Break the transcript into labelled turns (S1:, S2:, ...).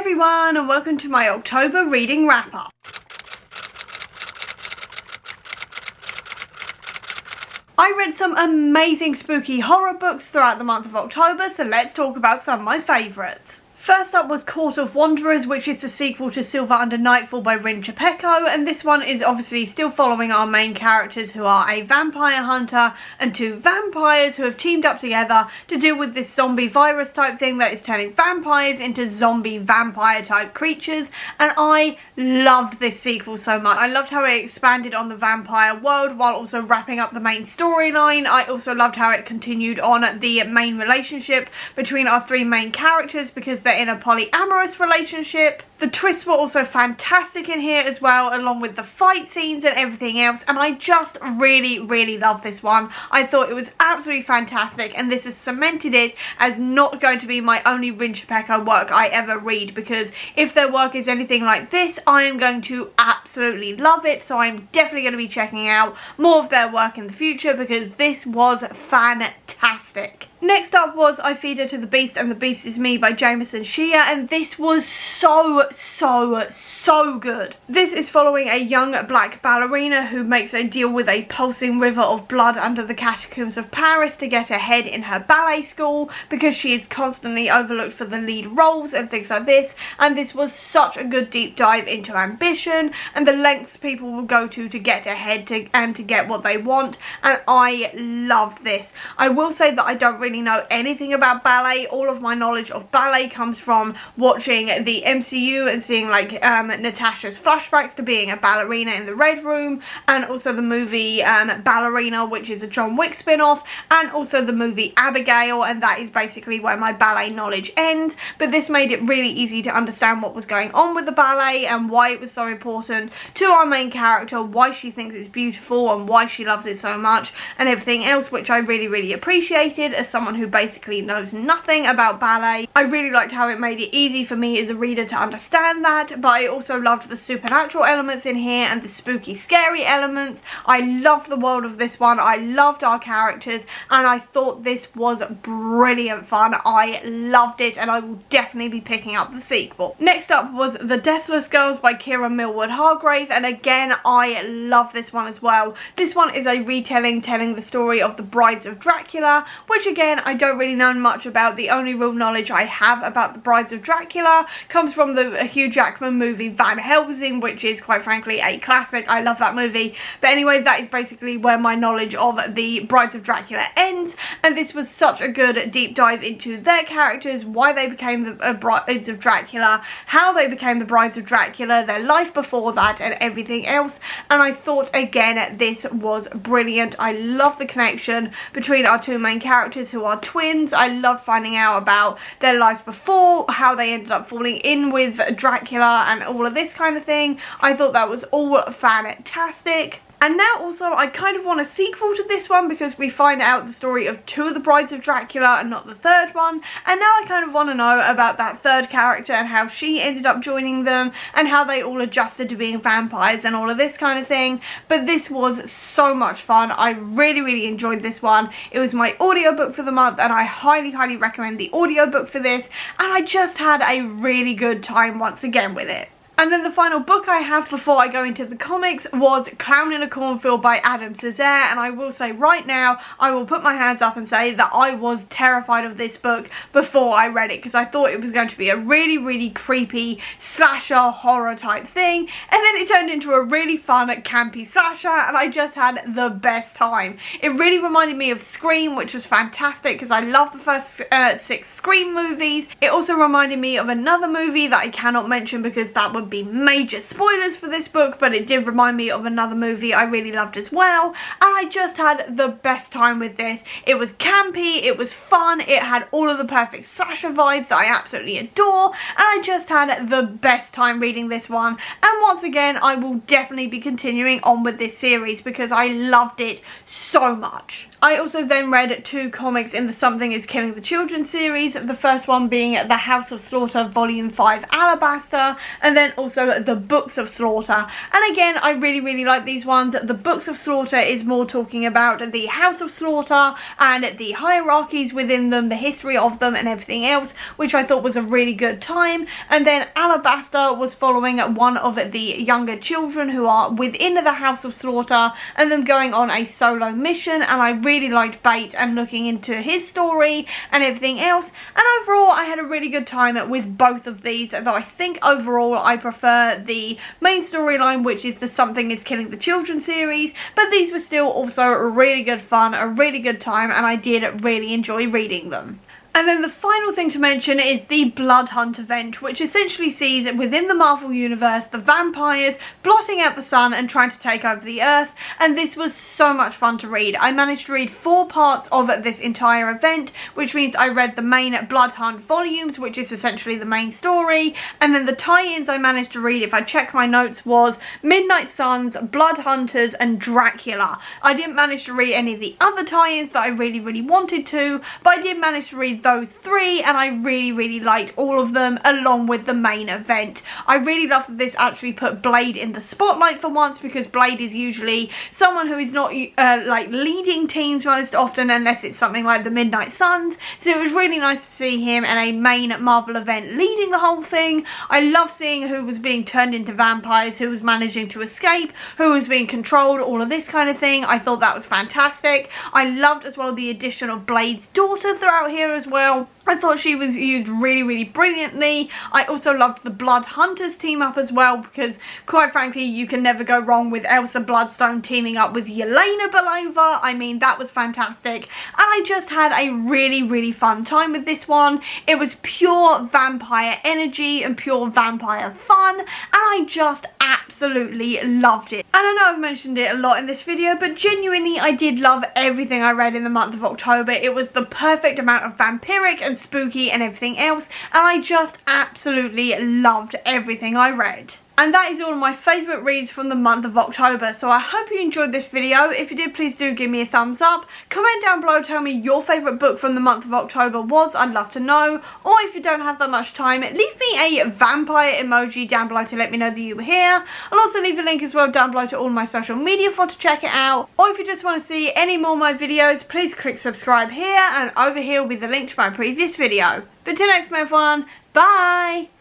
S1: everyone, and welcome to my October reading wrap-up. I read some amazing spooky horror books throughout the month of October, so let's talk about some of my favourites. First up was Court of Wanderers, which is the sequel to Silver Under Nightfall by Rin Chupeco, and this one is obviously still following our main characters, who are a vampire hunter and two vampires who have teamed up together to deal with this zombie virus type thing that is turning vampires into zombie vampire type creatures, and I loved this sequel so much. I loved how it expanded on the vampire world while also wrapping up the main storyline. I also loved how it continued on the main relationship between our three main characters, because they're in a polyamorous relationship. The twists were also fantastic in here as well, along with the fight scenes and everything else, and I just really love this one. I thought it was absolutely fantastic, and this has cemented it as not going to be my only Rin Chupeco work I ever read, because if their work is anything like this, I am going to absolutely love it, so I'm definitely going to be checking out more of their work in the future, because this was fantastic. Next up was I Feed Her to the Beast and the Beast Is Me by Jameson Shea, and this was so good. This is following a young black ballerina who makes a deal with a pulsing river of blood under the catacombs of Paris to get ahead in her ballet school, because she is constantly overlooked for the lead roles and things like this, and this was such a good deep dive into ambition and the lengths people will go to get ahead and to get what they want, and I loved this. I will say that I don't really know anything about ballet. All of my knowledge of ballet comes from watching the MCU and seeing like Natasha's flashbacks to being a ballerina in the Red Room, and also the movie Ballerina, which is a John Wick spin-off, and also the movie Abigail, and that is basically where my ballet knowledge ends. But this made it really easy to understand what was going on with the ballet and why it was so important to our main character, why she thinks it's beautiful and why she loves it so much and everything else, which I really appreciated as someone who basically knows nothing about ballet. I really liked how it made it easy for me as a reader to understand that, but I also loved the supernatural elements in here and the spooky scary elements. I loved the world of this one, I loved our characters, and I thought this was brilliant fun. I loved it, and I will definitely be picking up the sequel. Next up was The Deathless Girls by Kira Millward Hargrave, and again I love this one as well. This one is a retelling telling the story of the Brides of Dracula, which again I don't really know much about. The only real knowledge I have about the Brides of Dracula comes from the Hugh Jackman movie Van Helsing, which is quite frankly a classic. I love that movie. But anyway, that is basically where my knowledge of the Brides of Dracula ends, and this was such a good deep dive into their characters, why they became the Brides of Dracula, how they became the Brides of Dracula, their life before that, and everything else. And I thought again this was brilliant. I love the connection between our two main characters who are twins. I loved finding out about their lives before, how they ended up falling in with Dracula and all of this kind of thing. I thought that was all fantastic. And now also I kind of want a sequel to this one, because we find out the story of two of the Brides of Dracula and not the third one, and now I kind of want to know about that third character and how she ended up joining them and how they all adjusted to being vampires and all of this kind of thing. But this was so much fun. I really enjoyed this one. It was my audiobook for the month, and I highly recommend the audiobook for this, and I just had a really good time once again with it. And then the final book I have before I go into the comics was Clown in a Cornfield by Adam Cesare, and I will say right now, I will put my hands up and say that I was terrified of this book before I read it, because I thought it was going to be a really creepy slasher horror type thing, and then it turned into a really fun campy slasher, and I just had the best time. It really reminded me of Scream, which was fantastic because I love the first 6 Scream movies. It also reminded me of another movie that I cannot mention because that would be major spoilers for this book, but it did remind me of another movie I really loved as well, and I just had the best time with this. It was campy, it was fun, it had all of the perfect slasher vibes that I absolutely adore, and I just had the best time reading this one. And once again, I will definitely be continuing on with this series because I loved it so much. I also then read 2 comics in the Something is Killing the Children series, the first one being The House of Slaughter Volume 5 Alabaster, and then also The Books of Slaughter. And again, I really like these ones. The Books of Slaughter is more talking about the House of Slaughter and the hierarchies within them, the history of them and everything else, which I thought was a really good time. And then Alabaster was following one of the younger children who are within the House of Slaughter and them going on a solo mission, and I really liked Bait and looking into his story and everything else. And overall, I had a really good time with both of these, though I think overall I prefer the main storyline, which is the Something is Killing the Children series, but these were still also really good fun, a really good time, and I did really enjoy reading them. And then the final thing to mention is the Blood Hunt event, which essentially sees within the Marvel Universe the vampires blotting out the sun and trying to take over the earth, and this was so much fun to read. I managed to read 4 parts of this entire event, which means I read the main Blood Hunt volumes, which is essentially the main story, and then the tie-ins I managed to read, if I check my notes, was Midnight Suns, Blood Hunters and Dracula. I didn't manage to read any of the other tie-ins that I really wanted to, but I did manage to read those 3, and I really liked all of them along with the main event. I really love that this actually put Blade in the spotlight for once, because Blade is usually someone who is not like leading teams most often unless it's something like the Midnight Suns, so it was really nice to see him in a main Marvel event leading the whole thing. I love seeing who was being turned into vampires, who was managing to escape, who was being controlled, all of this kind of thing. I thought that was fantastic. I loved as well the addition of Blade's daughter throughout here as well. I thought she was used really brilliantly. I also loved the Blood Hunters team up as well, because quite frankly you can never go wrong with Elsa Bloodstone teaming up with Yelena Belova. I mean, that was fantastic, and I just had a really fun time with this one. It was pure vampire energy and pure vampire fun, and I just absolutely loved it. And I know I've mentioned it a lot in this video, but genuinely I did love everything I read in the month of October. It was the perfect amount of vampiric and spooky and everything else, and I just absolutely loved everything I read. And that is all of my favourite reads from the month of October, so I hope you enjoyed this video. If you did, please do give me a thumbs up. Comment down below, tell me your favourite book from the month of October was, I'd love to know. Or if you don't have that much time, leave me a vampire emoji down below to let me know that you were here. I'll also leave a link as well down below to all my social media for to check it out. Or if you just want to see any more of my videos, please click subscribe here, and over here will be the link to my previous video. But till next time everyone, bye!